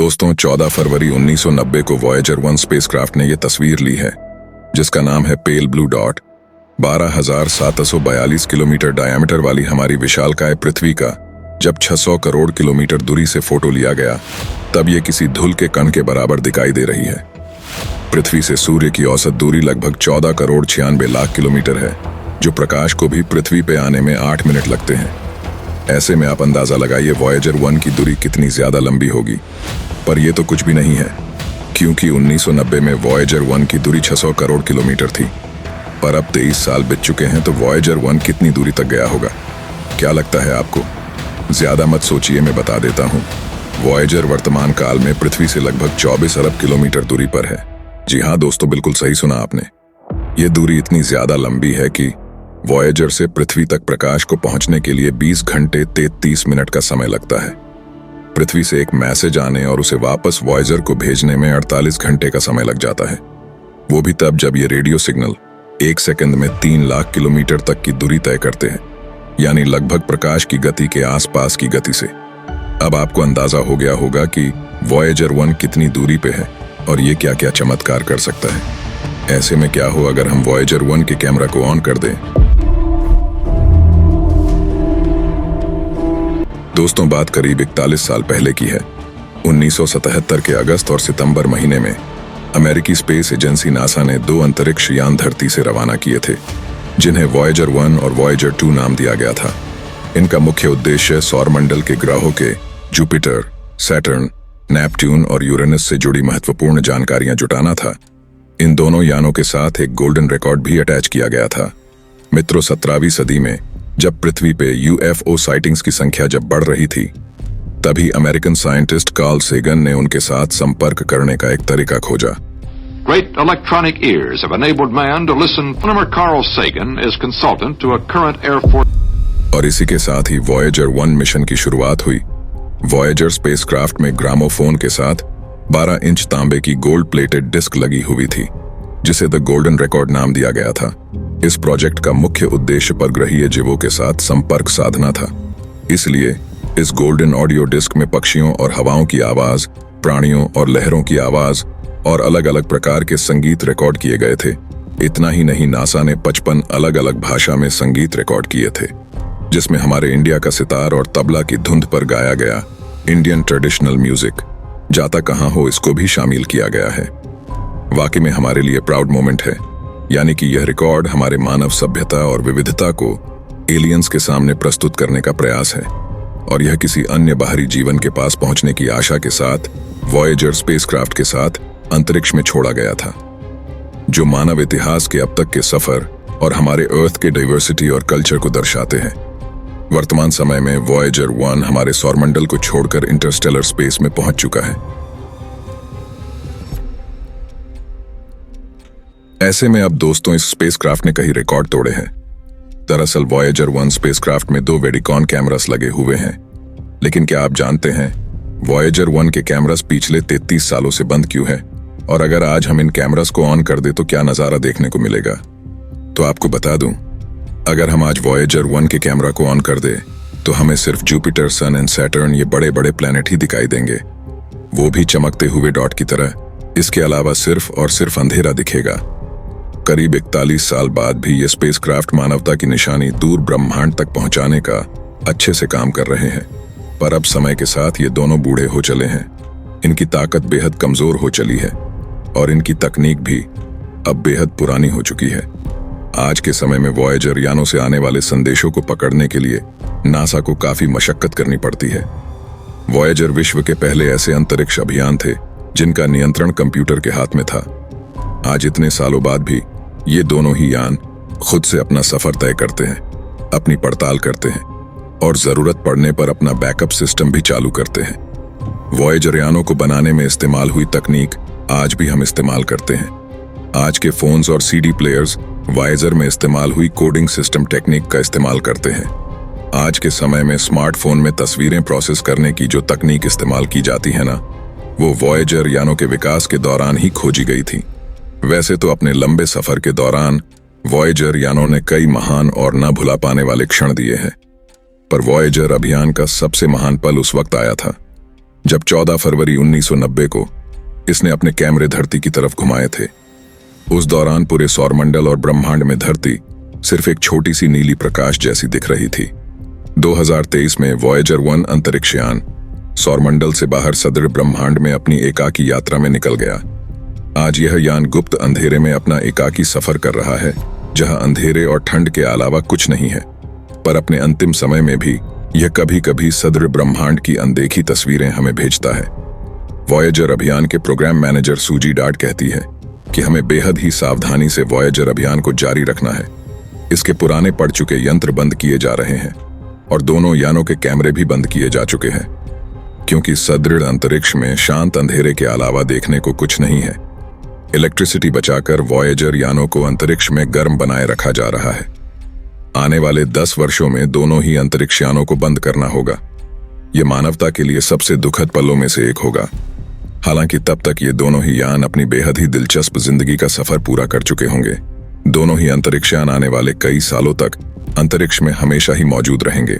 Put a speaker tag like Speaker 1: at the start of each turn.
Speaker 1: दोस्तों 14 फरवरी 1990 को Voyager 1 spacecraft ने यह तस्वीर ली है जिसका नाम है pale blue dot. 12,742 kilometre diameter वाली हमारी विशालकाय पृथ्वी का जब 600 करोड़ किलोमीटर दूरी से फोटो लिया गया तब यह किसी धूल के कण के बराबर दिखाई दे रही है। पृथ्वी से सूर्य की औसत दूरी लगभग 14 करोड़ 96 लाख किलोमीटर है, जो प्रकाश को भी पृथ्वी पे आने में 8 मिनट लगते हैं। ऐसे में आप अंदाजा लगाइए वॉयेजर 1 की दूरी कितनी ज्यादा लंबी होगी। पर यह तो कुछ भी नहीं है, क्योंकि 1990 में वॉयेजर 1 की दूरी 600 करोड़ किलोमीटर थी। पर अब 23 साल बीत चुके हैं तो वॉयेजर 1 कितनी दूरी तक गया होगा, क्या लगता है आपको? ज्यादा मत सोचिए, मैं बता देता हूँ। वॉयेजर वर्तमान काल में पृथ्वी से लगभग 24 अरब किलोमीटर दूरी पर है। जी हाँ दोस्तों, बिल्कुल सही सुना आपने। ये दूरी इतनी ज्यादा लंबी है कि वॉयेजर से पृथ्वी तक प्रकाश को पहुंचने के लिए 20 घंटे 33 मिनट का समय लगता है। पृथ्वी से एक मैसेज आने और उसे वापस वॉयेजर को भेजने में 48 घंटे का समय लग जाता है, वो भी तब जब ये रेडियो सिग्नल 1 सेकंड में 3 लाख किलोमीटर तक की दूरी तय करते हैं, यानी लगभग प्रकाश की गति के आसपास की गति से। अब आपको अंदाजा हो गया होगा कि वॉयेजर 1 कितनी दूरी पे है और ये क्या क्या चमत्कार कर सकता है। ऐसे में क्या हो अगर हम वॉयेजर 1 के कैमरा को ऑन कर दें। दोस्तों, बात करीब 41 साल पहले की है। 1977 के अगस्त और सितंबर महीने में अमेरिकी स्पेस एजेंसी नासा ने 2 अंतरिक्ष यान धरती से रवाना किए थे, जिन्हें वॉयेजर 1 और वॉयेजर 2 नाम दिया गया था। इनका मुख्य उद्देश्य सौरमंडल के ग्रहों के जुपिटर, सैटर्न, नेपट्यून और यूरेनस से जुड़ी महत्वपूर्ण जानकारियां जुटाना था। इन दोनों यानों के साथ एक गोल्डन रिकॉर्ड भी अटैच किया गया था। मित्रों, 17वीं सदी में जब पृथ्वी पे यूएफओ साइटिंग्स की संख्या जब बढ़ रही थी, तभी अमेरिकन साइंटिस्ट कार्ल सेगन ने उनके साथ संपर्क करने का एक तरीका खोजा।
Speaker 2: Great electronic ears have enabled man to listen. Astronomer Carl Sagan is consultant to a current Air Force.
Speaker 1: और इसी के साथ ही वॉयेजर 1 मिशन की शुरुआत हुई। वॉयेजर स्पेसक्राफ्ट में ग्रामोफोन के साथ 12 इंच तांबे की गोल्ड प्लेटेड डिस्क लगी हुई थी, जिसे द गोल्डन रिकॉर्ड नाम दिया गया था। इस प्रोजेक्ट का मुख्य उद्देश्य परग्रहीय जीवों के साथ संपर्क साधना था। इसलिए इस गोल्डन ऑडियो डिस्क में पक्षियों और हवाओं की आवाज, प्राणियों और लहरों की आवाज और अलग अलग प्रकार के संगीत रिकॉर्ड किए गए थे। इतना ही नहीं, नासा ने 55 अलग अलग भाषा में संगीत रिकॉर्ड किए थे, जिसमें हमारे इंडिया का सितार और तबला की धुंध पर गाया गया इंडियन ट्रेडिशनल म्यूजिक जाता कहां हो इसको भी शामिल किया गया है। वाकई में हमारे लिए प्राउड मोमेंट है, यानी कि यह रिकॉर्ड हमारे मानव सभ्यता और विविधता को एलियंस के सामने प्रस्तुत करने का प्रयास है। और यह किसी अन्य बाहरी जीवन के पास पहुंचने की आशा के साथ वॉयेजर स्पेसक्राफ्ट के साथ अंतरिक्ष में छोड़ा गया था, जो मानव इतिहास के अब तक के सफर और हमारे अर्थ के डाइवर्सिटी और कल्चर को दर्शाते हैं। वर्तमान समय में वॉयेजर 1 हमारे सौरमंडल को छोड़कर इंटरस्टेलर स्पेस में पहुंच चुका है। ऐसे में अब दोस्तों, इस स्पेसक्राफ्ट ने कई रिकॉर्ड तोड़े हैं। दरअसल वॉयेजर 1 स्पेसक्राफ्ट में 2 वेडिकॉन कैमरास लगे हुए हैं, लेकिन क्या आप जानते हैं वॉयेजर 1 के कैमरास पिछले 33 सालों से बंद क्यों है? और अगर आज हम इन कैमरास को ऑन कर दे तो क्या नजारा देखने को मिलेगा? तो आपको बता दूं, अगर हम आज वॉयेजर 1 के कैमरा को ऑन कर दे तो हमें सिर्फ जुपिटर, सन एंड सैटर्न, ये बड़े बड़े प्लैनेट ही दिखाई देंगे, वो भी चमकते हुए डॉट की तरह। इसके अलावा सिर्फ और सिर्फ अंधेरा दिखेगा। करीब 41 साल बाद भी ये स्पेसक्राफ्ट मानवता की निशानी दूर ब्रह्मांड तक पहुंचाने का अच्छे से काम कर रहे हैं। पर अब समय के साथ ये दोनों बूढ़े हो चले हैं, इनकी ताकत बेहद कमजोर हो चली है और इनकी तकनीक भी अब बेहद पुरानी हो चुकी है। आज के समय में वॉयेजर यानों से आने वाले संदेशों को पकड़ने के लिए नासा को काफी मशक्कत करनी पड़ती है। वॉयेजर विश्व के पहले ऐसे अंतरिक्ष अभियान थे जिनका नियंत्रण कंप्यूटर के हाथ में था। आज इतने सालों बाद भी ये दोनों ही यान खुद से अपना सफर तय करते हैं, अपनी पड़ताल करते हैं और जरूरत पड़ने पर अपना बैकअप सिस्टम भी चालू करते हैं। वॉयेजर यानों को बनाने में इस्तेमाल हुई तकनीक आज भी हम इस्तेमाल करते हैं। आज के फोन्स और सीडी प्लेयर्स वॉयेजर में इस्तेमाल हुई कोडिंग सिस्टम टेक्निक का इस्तेमाल करते हैं। आज के समय में स्मार्टफोन में तस्वीरें प्रोसेस करने की जो तकनीक इस्तेमाल की जाती है ना, वो वॉयेजर यानों के विकास के दौरान ही खोजी गई थी। वैसे तो अपने लंबे सफर के दौरान वॉयेजर यानों ने कई महान और न भुला पाने वाले क्षण दिए हैं, पर वॉयेजर अभियान का सबसे महान पल उस वक्त आया था जब 14 फरवरी 1990 को इसने अपने कैमरे धरती की तरफ घुमाए थे। उस दौरान पूरे सौरमंडल और ब्रह्मांड में धरती सिर्फ एक छोटी सी नीली प्रकाश जैसी दिख रही थी। 2023 में वॉयेजर 1 अंतरिक्ष यान सौरमंडल से बाहर सदृढ़ ब्रह्मांड में अपनी एकाकी यात्रा में निकल गया। आज यह यान गुप्त अंधेरे में अपना एकाकी सफर कर रहा है, जहां अंधेरे और ठंड के अलावा कुछ नहीं है। पर अपने अंतिम समय में भी यह कभी कभी सदृढ़ ब्रह्मांड की अनदेखी तस्वीरें हमें भेजता है। वॉयेजर अभियान के प्रोग्राम मैनेजर सूजी डाट कहती है कि हमें बेहद ही सावधानी से वॉयेजर अभियान को जारी रखना है। इसके पुराने पड़ चुके यंत्र बंद किए जा रहे हैं और दोनों यानों के कैमरे भी बंद किए जा चुके हैं, क्योंकि सदृढ़ अंतरिक्ष में शांत अंधेरे के अलावा देखने को कुछ नहीं है। इलेक्ट्रिसिटी बचाकर वॉयेजर यानों को अंतरिक्ष में गर्म बनाए रखा जा रहा है। आने वाले 10 वर्षों में दोनों ही अंतरिक्ष यानों को बंद करना होगा। यह मानवता के लिए सबसे दुखद पलों में से एक होगा। हालांकि तब तक ये दोनों ही यान अपनी बेहद ही दिलचस्प जिंदगी का सफर पूरा कर चुके होंगे। दोनों ही अंतरिक्ष यान आने वाले कई सालों तक अंतरिक्ष में हमेशा ही मौजूद रहेंगे।